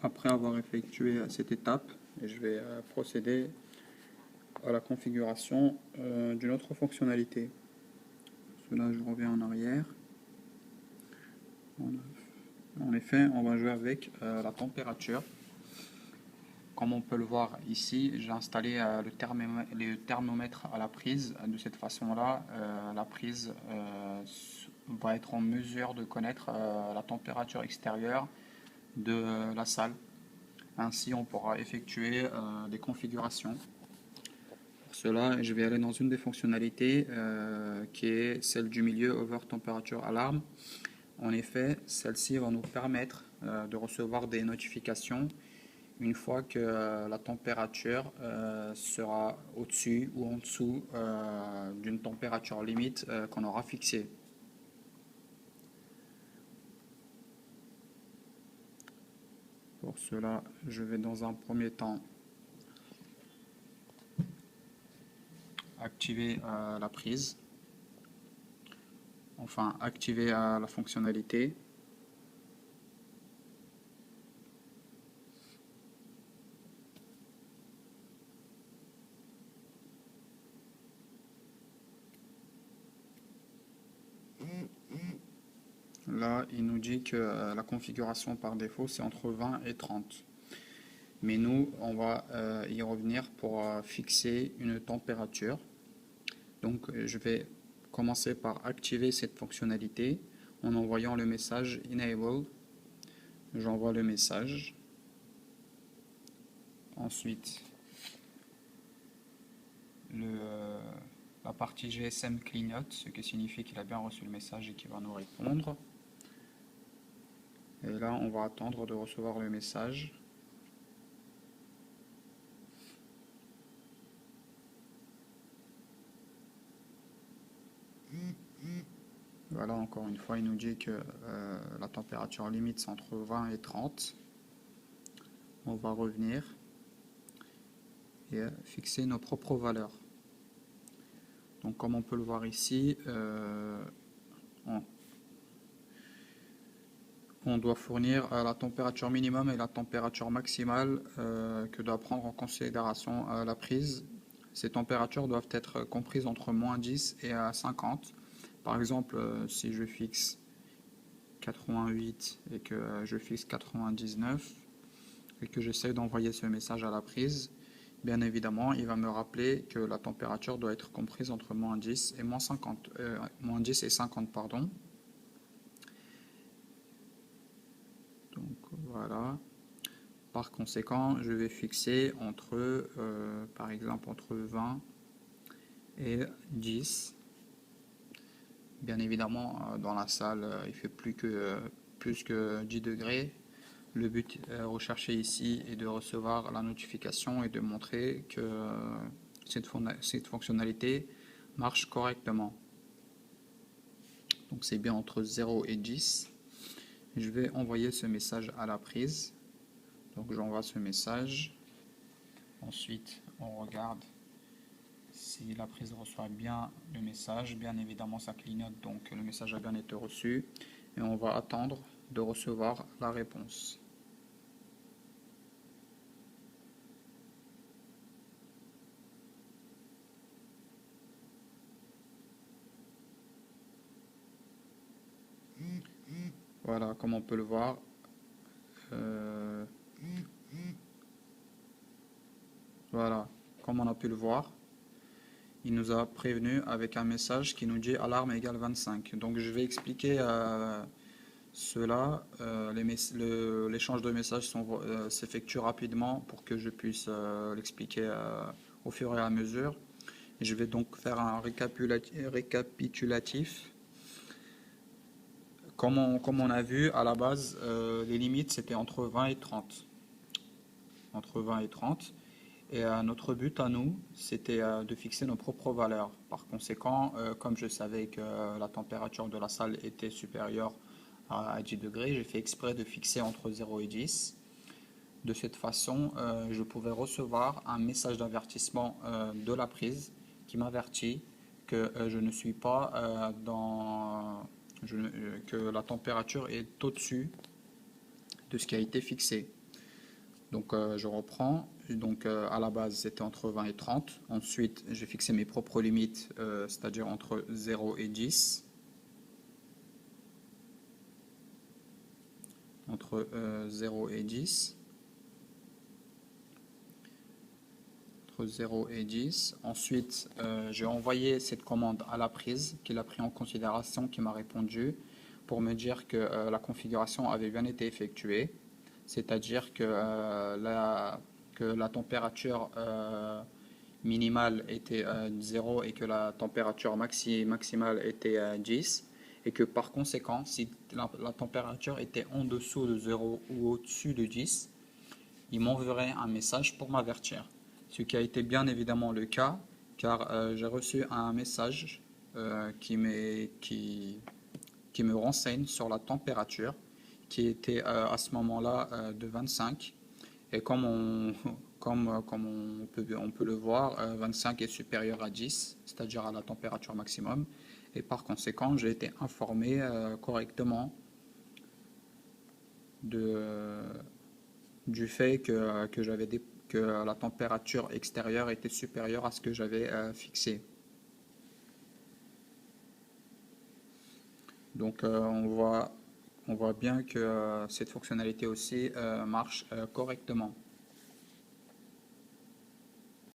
Après avoir effectué cette étape, je vais procéder à la configuration d'une autre fonctionnalité. Cela, je reviens en arrière. En effet, on va jouer avec la température. Comme on peut le voir ici, j'ai installé le thermomètre à la prise. De cette façon-là, la prise va être en mesure de connaître la température extérieure de la salle. Ainsi, on pourra effectuer des configurations. Pour cela, je vais aller dans une des fonctionnalités qui est celle du milieu Over Temperature Alarm. En effet, celle-ci va nous permettre de recevoir des notifications une fois que la température sera au-dessus ou en dessous d'une température limite qu'on aura fixée. Pour cela, je vais dans un premier temps activer la prise, enfin activer la fonctionnalité. Là, il nous dit que la configuration par défaut, c'est entre 20 et 30. Mais nous, on va y revenir pour fixer une température. Donc, je vais commencer par activer cette fonctionnalité en envoyant le message Enable. J'envoie le message. Ensuite, la partie GSM clignote, ce qui signifie qu'il a bien reçu le message et qu'il va nous répondre. Et là, on va attendre de recevoir le message. Voilà, encore une fois, il nous dit que la température limite c'est entre 20 et 30. On va revenir et fixer nos propres valeurs. Donc comme on peut le voir ici, on doit fournir la température minimum et la température maximale que doit prendre en considération la prise. Ces températures doivent être comprises entre moins 10 et 50. Par exemple, si je fixe 88 et que je fixe 99 et que j'essaie d'envoyer ce message à la prise, bien évidemment, il va me rappeler que la température doit être comprise entre moins 10 et moins 10 et 50, pardon. Donc voilà. Par conséquent, je vais fixer entre, par exemple, entre 20 et 10. Bien évidemment, dans la salle, il fait plus que 10 degrés. Le but recherché ici est de recevoir la notification et de montrer que cette fonctionnalité marche correctement. Donc c'est bien entre 0 et 10. Je vais envoyer ce message à la prise. Donc j'envoie ce message. Ensuite, on regarde si la prise reçoit bien le message. Bien évidemment, ça clignote, donc le message a bien été reçu. Et on va attendre de recevoir la réponse. Voilà, comme on peut le voir. Voilà, comme on a pu le voir, il nous a prévenu avec un message qui nous dit alarme égale 25. Donc je vais expliquer cela. L'échange de messages s'effectue rapidement pour que je puisse l'expliquer au fur et à mesure. Et je vais donc faire un récapitulatif. Comme on a vu, à la base, les limites c'était entre 20 et 30. Entre 20 et 30. Et notre but à nous, c'était de fixer nos propres valeurs. Par conséquent, comme je savais que la température de la salle était supérieure à 10 degrés, j'ai fait exprès de fixer entre 0 et 10. De cette façon, je pouvais recevoir un message d'avertissement de la prise qui m'avertit que je ne suis pas que la température est au-dessus de ce qui a été fixé. Donc je reprends. Donc à la base c'était entre 20 et 30. Ensuite j'ai fixé mes propres limites, c'est-à-dire entre 0 et 10. Entre 0 et 10. Entre 0 et 10. Ensuite j'ai envoyé cette commande à la prise, qu'il a pris en considération, qui m'a répondu pour me dire que la configuration avait bien été effectuée. C'est-à-dire que la température minimale était 0 et que la température maximale était 10. Et que par conséquent, si la température était en dessous de 0 ou au-dessus de 10, il m'enverrait un message pour m'avertir. Ce qui a été bien évidemment le cas, car j'ai reçu un message qui me renseigne sur la température qui était à ce moment-là de 25. Et comme on peut le voir, 25 est supérieur à 10, c'est-à-dire à la température maximum. Et par conséquent, j'ai été informé correctement de, du fait que la température extérieure était supérieure à ce que j'avais fixé. Donc on voit bien que cette fonctionnalité aussi marche correctement.